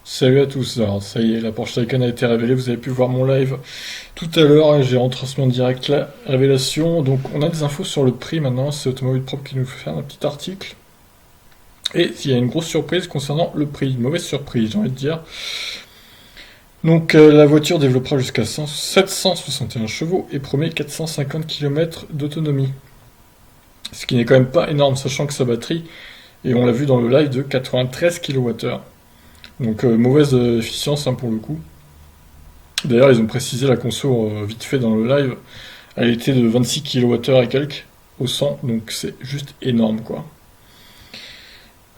Salut à tous, alors ça y est, la Porsche Taycan a été révélée, vous avez pu voir mon live tout à l'heure, et j'ai retransmis en direct la révélation. Donc on a des infos sur le prix maintenant, c'est Automobile Propre qui nous fait faire un petit article. Et il y a une grosse surprise concernant le prix, une mauvaise surprise j'ai envie de dire. Donc la voiture développera jusqu'à 761 chevaux et promet 450 km d'autonomie. Ce qui n'est quand même pas énorme, sachant que sa batterie, et on l'a vu dans le live, de 93 kWh. Donc mauvaise efficience pour le coup. D'ailleurs, ils ont précisé la conso vite fait dans le live. Elle était de 26 kWh et quelques au 100, donc c'est juste énorme quoi.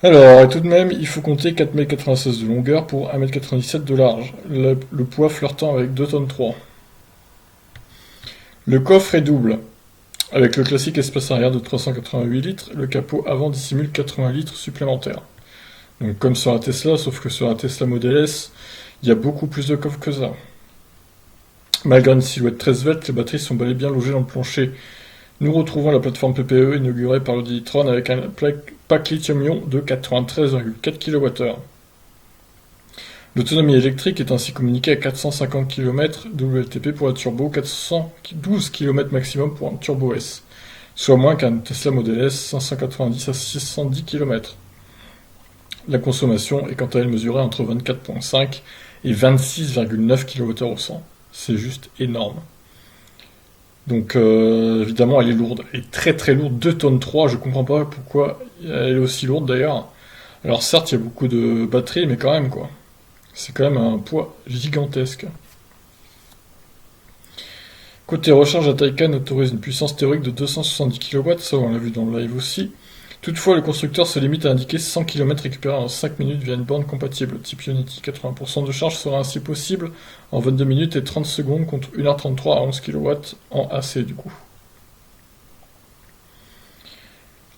Alors, et tout de même, il faut compter 4,96 m de longueur pour 1,97 m de large. Le poids flirtant avec 2,3 tonnes. Le coffre est double. Avec le classique espace arrière de 388 litres, le capot avant dissimule 80 litres supplémentaires. Donc comme sur la Tesla, sauf que sur la Tesla Model S, il y a beaucoup plus de coffre que ça. Malgré une silhouette très svelte, les batteries sont bel et bien logées dans le plancher. Nous retrouvons la plateforme PPE inaugurée par le Ditron avec un pack lithium-ion de 93,4 kWh. L'autonomie électrique est ainsi communiquée à 450 km WLTP pour la turbo, 412 km maximum pour un turbo S, soit moins qu'un Tesla Model S 590 à 610 km. La consommation est quant à elle mesurée entre 24,5 et 26,9 kWh au 100. C'est juste énorme. Donc évidemment elle est lourde, elle est très très lourde, 2,3 tonnes, je comprends pas pourquoi elle est aussi lourde d'ailleurs. Alors certes il y a beaucoup de batterie, mais quand même quoi. C'est quand même un poids gigantesque. Côté recharge, la Taycan autorise une puissance théorique de 270 kW, ça on l'a vu dans le live aussi. Toutefois, le constructeur se limite à indiquer 100 km récupérés en 5 minutes via une borne compatible type Unity. 80% de charge sera ainsi possible en 22 minutes et 30 secondes contre 1h33 à 11 kW en AC du coup.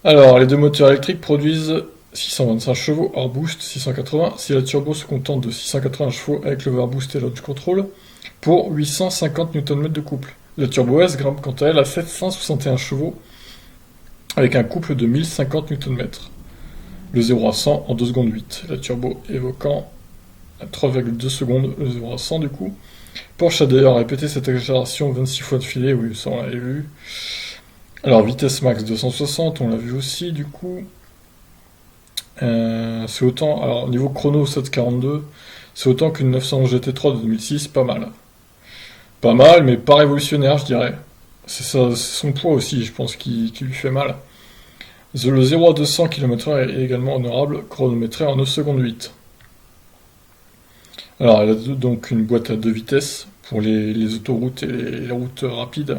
Alors, les deux moteurs électriques produisent 625 chevaux hors boost, 680 si la turbo se contente de 680 chevaux avec l'overboost et launch control pour 850 Nm de couple. La turbo S grimpe quant à elle à 761 chevaux avec un couple de 1050 Nm. Le 0 à 100 en 2 secondes 8. La turbo évoquant à 3,2 secondes le 0 à 100 du coup. Porsche a d'ailleurs répété cette accélération 26 fois de filet, oui ça on l'avait vu. Alors vitesse max 260, on l'a vu aussi du coup. C'est autant, alors niveau chrono 7,42, c'est autant qu'une 911 GT3 de 2006, pas mal. Pas mal, mais pas révolutionnaire je dirais. C'est son poids aussi, je pense, qui lui fait mal. Le 0 à 200 km/h est également honorable, chronométré en 9 secondes 8. Alors, elle a donc une boîte à 2 vitesses pour les autoroutes et les routes rapides,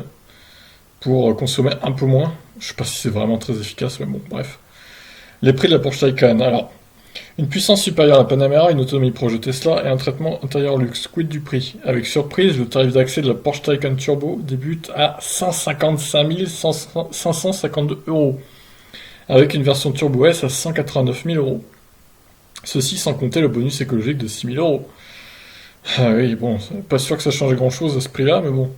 pour consommer un peu moins. Je sais pas si c'est vraiment très efficace, mais bon, bref. Les prix de la Porsche Taycan. Alors, une puissance supérieure à la Panamera, une autonomie proche de Tesla et un traitement intérieur luxe. Quid du prix? Avec surprise, le tarif d'accès de la Porsche Taycan Turbo débute à 155 552 €, avec une version Turbo S à 189 000 €. Ceci sans compter le bonus écologique de 6 000 €. Ah oui, bon, pas sûr que ça change grand chose à ce prix-là, mais bon.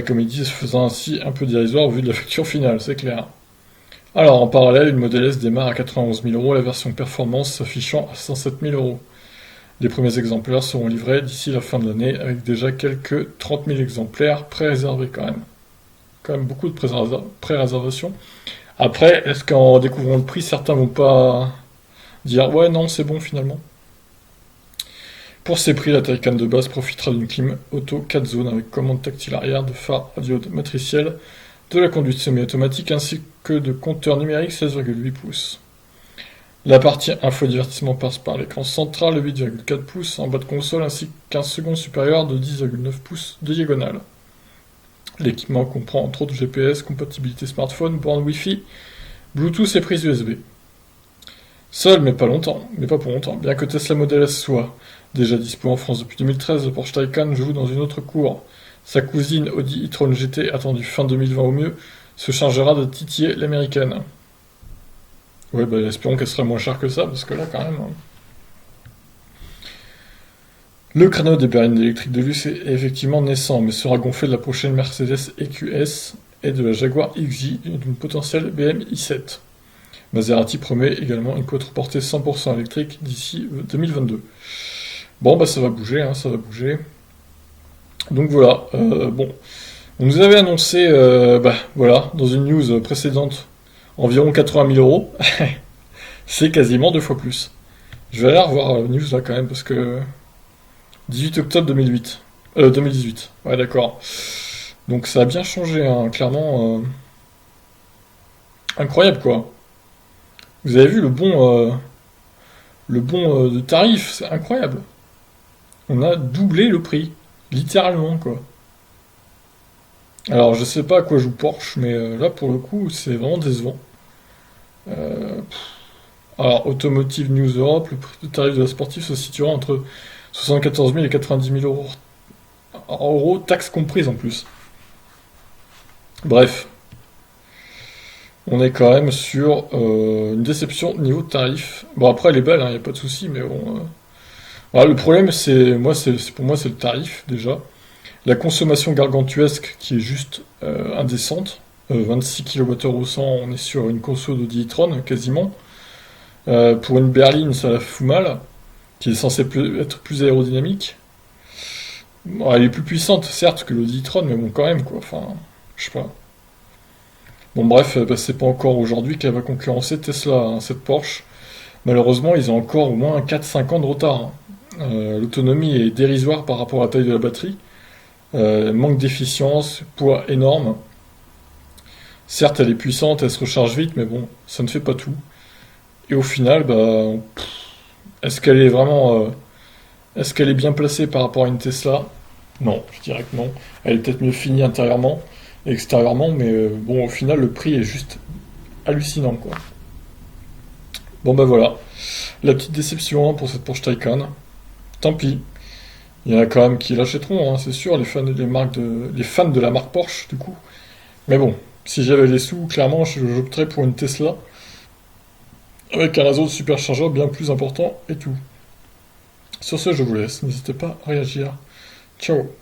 Comme ils disent, faisant ainsi un peu dérisoire au vu de la facture finale, c'est clair. Alors, en parallèle, une Model S démarre à 91 000 €, la version performance s'affichant à 107 000 €. Les premiers exemplaires seront livrés d'ici la fin de l'année, avec déjà quelques 30 000 exemplaires pré-réservés quand même. Quand même beaucoup de pré-réservations. Après, est-ce qu'en découvrant le prix, certains vont pas dire ouais non c'est bon finalement? Pour ces prix, la Taycan de base profitera d'une clim auto 4 zones avec commande tactile arrière, de phare à diode matricielle, de la conduite semi-automatique ainsi que de compteur numérique 16,8 pouces. La partie info-divertissement passe par l'écran central de 8,4 pouces en bas de console ainsi qu'un second supérieur de 10,9 pouces de diagonale. L'équipement comprend entre autres GPS, compatibilité smartphone, borne Wi-Fi, Bluetooth et prise USB. Seul, mais pas pour longtemps, bien que Tesla Model S soit déjà dispo en France depuis 2013, le Porsche Taycan joue dans une autre cour. Sa cousine Audi e-tron GT, attendue fin 2020 au mieux, se chargera de titiller l'américaine. Ouais, bah espérons qu'elle sera moins chère que ça, parce que là, quand même... Le créneau des berlines électriques de luxe est effectivement naissant, mais sera gonflé de la prochaine Mercedes EQS et de la Jaguar XJ et d'une potentielle BMW i7. Maserati promet également une quadruportée 100% électrique d'ici 2022. Bon, bah ça va bouger, hein, ça va bouger. Donc voilà, bon. On nous avait annoncé, voilà, dans une news précédente, environ 80 000 euros. C'est quasiment 2 fois plus. Je vais aller revoir la news là quand même, parce que 18 octobre 2008. 2018, ouais d'accord. Donc ça a bien changé, hein, clairement. Incroyable quoi. Vous avez vu le bon de tarif, c'est incroyable. On a doublé le prix, littéralement quoi. Alors je sais pas à quoi joue Porsche, mais là pour le coup c'est vraiment décevant. Euh, alors Automotive News Europe, le prix de tarif de la sportive se situera entre 74 000 et 90 000 euros, taxes comprises en plus. Bref, on est quand même sur une déception niveau tarif. Bon après elle est belle, il n'y a pas de souci, mais bon. Voilà, le problème pour moi c'est le tarif déjà. La consommation gargantuesque qui est juste indécente. 26 kWh au 100, on est sur une conso de 10 e quasiment. Pour une berline, ça la fout mal, qui est censée être plus aérodynamique. Bon, elle est plus puissante, certes, que le 10 e mais bon, quand même, quoi. Enfin, je sais pas. Bon, bref, c'est pas encore aujourd'hui qu'elle va concurrencer Tesla, hein, cette Porsche. Malheureusement, ils ont encore au moins 4-5 ans de retard, hein. L'autonomie est dérisoire par rapport à la taille de la batterie. Manque d'efficience, poids énorme. Certes, elle est puissante, elle se recharge vite, mais bon, ça ne fait pas tout. Et au final, est-ce qu'elle est vraiment, est-ce qu'elle est bien placée par rapport à une Tesla? Non, je dirais que non. Elle est peut-être mieux finie intérieurement et extérieurement, mais bon, au final, le prix est juste hallucinant, quoi. Bon, bah voilà, la petite déception hein, pour cette Porsche Taycan. Tant pis. Il y en a quand même qui l'achèteront, hein, c'est sûr, les fans de la marque Porsche, du coup. Mais bon, si j'avais les sous, clairement, j'opterais pour une Tesla avec un réseau de superchargeurs bien plus important et tout. Sur ce, je vous laisse. N'hésitez pas à réagir. Ciao